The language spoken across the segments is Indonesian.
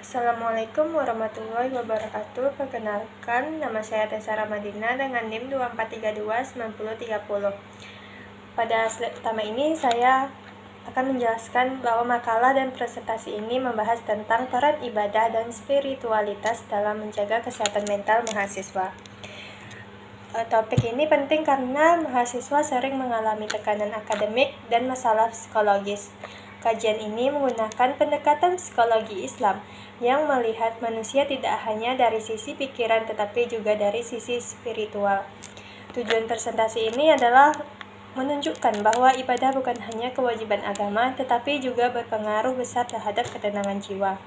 Assalamualaikum warahmatullahi wabarakatuh. Perkenalkan, nama saya Tessa Ramadina dengan NIM 24329030. Pada slide pertama ini saya akan menjelaskan bahwa makalah dan presentasi ini membahas tentang peran ibadah dan spiritualitas dalam menjaga kesehatan mental mahasiswa. Topik ini penting karena mahasiswa sering mengalami tekanan akademik dan masalah psikologis. Kajian ini menggunakan pendekatan psikologi Islam yang melihat manusia tidak hanya dari sisi pikiran tetapi juga dari sisi spiritual. Tujuan presentasi ini adalah menunjukkan bahwa ibadah bukan hanya kewajiban agama tetapi juga berpengaruh besar terhadap ketenangan jiwa.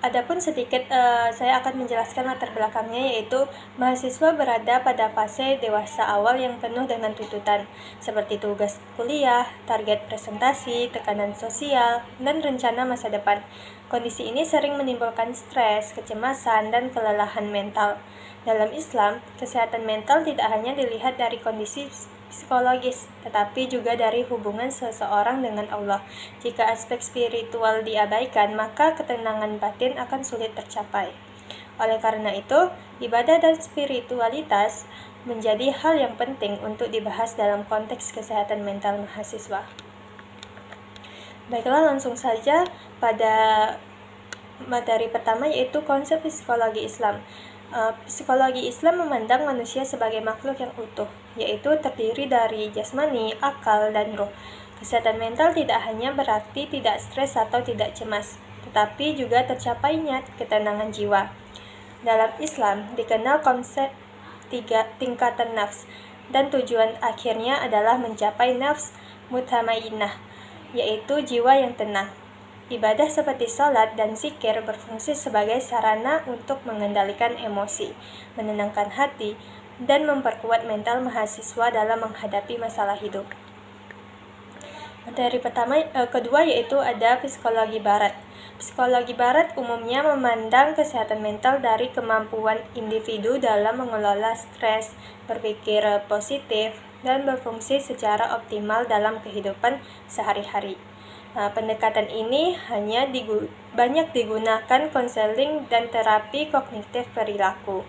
Adapun sedikit saya akan menjelaskan latar belakangnya, yaitu mahasiswa berada pada fase dewasa awal yang penuh dengan tuntutan seperti tugas kuliah, target presentasi, tekanan sosial, dan rencana masa depan. Kondisi ini sering menimbulkan stres, kecemasan, dan kelelahan mental. Dalam Islam, kesehatan mental tidak hanya dilihat dari kondisi psikologis, tetapi juga dari hubungan seseorang dengan Allah. Jika aspek spiritual diabaikan, maka ketenangan batin akan sulit tercapai. Oleh karena itu, ibadah dan spiritualitas menjadi hal yang penting untuk dibahas dalam konteks kesehatan mental mahasiswa. Baiklah, langsung saja pada materi pertama, yaitu konsep psikologi Islam. Psikologi Islam memandang manusia sebagai makhluk yang utuh, yaitu terdiri dari jasmani, akal, dan ruh. Kesehatan mental tidak hanya berarti tidak stres atau tidak cemas, tetapi juga tercapainya ketenangan jiwa. Dalam Islam dikenal konsep 3 tingkatan nafs, dan tujuan akhirnya adalah mencapai nafs mutmainnah, yaitu jiwa yang tenang. Ibadah seperti sholat dan zikir berfungsi sebagai sarana untuk mengendalikan emosi, menenangkan hati, dan memperkuat mental mahasiswa dalam menghadapi masalah hidup. Materi kedua yaitu ada psikologi barat. Psikologi barat umumnya memandang kesehatan mental dari kemampuan individu dalam mengelola stres, berpikir positif, dan berfungsi secara optimal dalam kehidupan sehari-hari. Pendekatan ini hanya banyak digunakan konseling dan terapi kognitif perilaku.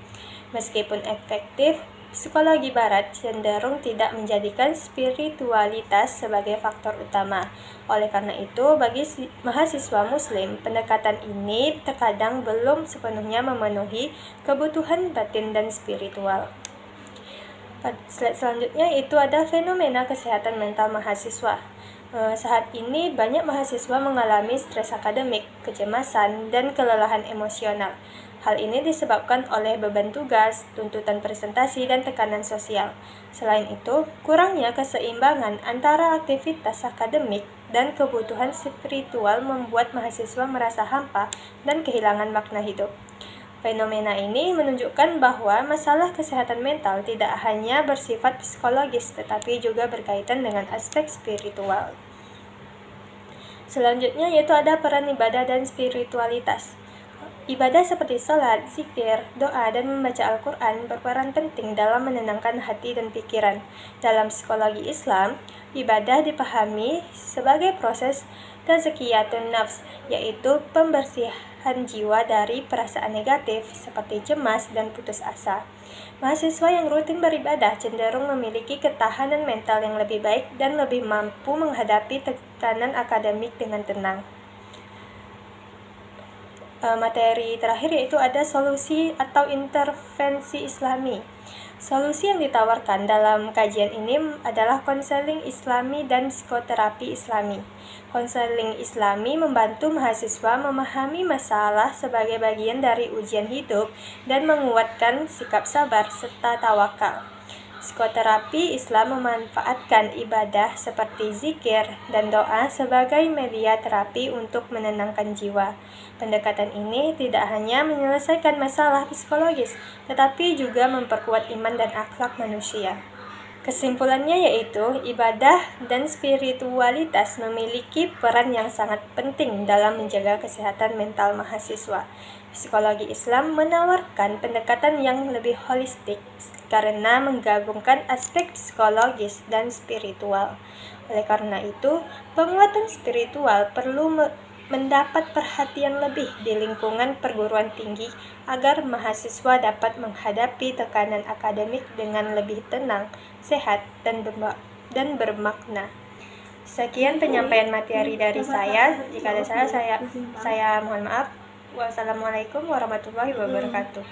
Meskipun efektif, psikologi barat cenderung tidak menjadikan spiritualitas sebagai faktor utama. Oleh karena itu, bagi mahasiswa muslim, pendekatan ini terkadang belum sepenuhnya memenuhi kebutuhan batin dan spiritual. Slide selanjutnya itu ada fenomena kesehatan mental mahasiswa. Saat ini banyak mahasiswa mengalami stres akademik, kecemasan, dan kelelahan emosional. Hal ini disebabkan oleh beban tugas, tuntutan presentasi, dan tekanan sosial. Selain itu, kurangnya keseimbangan antara aktivitas akademik dan kebutuhan spiritual membuat mahasiswa merasa hampa dan kehilangan makna hidup. Fenomena ini menunjukkan bahwa masalah kesehatan mental tidak hanya bersifat psikologis, tetapi juga berkaitan dengan aspek spiritual. Selanjutnya yaitu ada peran ibadah dan spiritualitas. Ibadah seperti sholat, zikir, doa, dan membaca Al-Quran berperan penting dalam menenangkan hati dan pikiran. Dalam psikologi Islam, ibadah dipahami sebagai proses tazkiyatun nafs, yaitu pembersihan jiwa dari perasaan negatif seperti cemas dan putus asa. Mahasiswa yang rutin beribadah cenderung memiliki ketahanan mental yang lebih baik dan lebih mampu menghadapi tekanan akademik dengan tenang. Materi terakhir yaitu ada solusi atau intervensi Islami. Solusi yang ditawarkan dalam kajian ini adalah konseling Islami dan psikoterapi Islami. Konseling Islami membantu mahasiswa memahami masalah sebagai bagian dari ujian hidup dan menguatkan sikap sabar serta tawakal. Psikoterapi Islam memanfaatkan ibadah seperti zikir dan doa sebagai media terapi untuk menenangkan jiwa. Pendekatan ini tidak hanya menyelesaikan masalah psikologis, tetapi juga memperkuat iman dan akhlak manusia. Kesimpulannya yaitu, ibadah dan spiritualitas memiliki peran yang sangat penting dalam menjaga kesehatan mental mahasiswa. Psikologi Islam menawarkan pendekatan yang lebih holistik karena menggabungkan aspek psikologis dan spiritual. Oleh karena itu, penguatan spiritual perlu mendapat perhatian lebih di lingkungan perguruan tinggi agar mahasiswa dapat menghadapi tekanan akademik dengan lebih tenang, sehat, dan bermakna. Sekian penyampaian materi dari saya. Jika ada salah, saya mohon maaf. Wassalamualaikum warahmatullahi wabarakatuh.